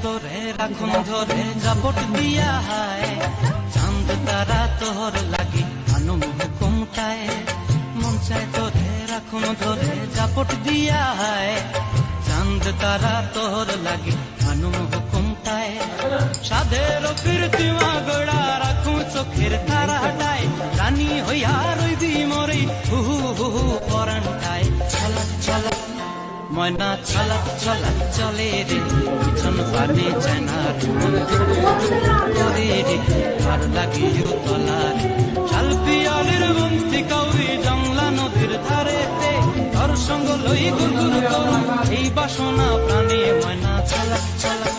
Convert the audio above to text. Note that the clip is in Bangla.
তোরে রাখুন ধরে জাপট দিয়া হায় চাঁদ তারা তোর লাগি আনুম হুকুমটায় মন চায় তোরে রাখুন ধরে জাপট দিয়া হায় চাঁদ তারা তোর লাগি আনুম হুকুমটায় সাধের কীর্তিমা গোড়া রাখুন চোখের তারা হাটায় রানী হইয়া রইবি মরে হুহু হুহু পরান্টায় ছলক ছলক ময়না ছলক ছলক চলে রে পিছন পানে যায় না রে আর লাগিও তলার শাল পিয়ালের বন্তি কাউরি জংলা নদীর ধারেতে তোর সঙ্গ লই গুলগুল করু এই বাসনা প্রাণে ময়না ছলক ছলক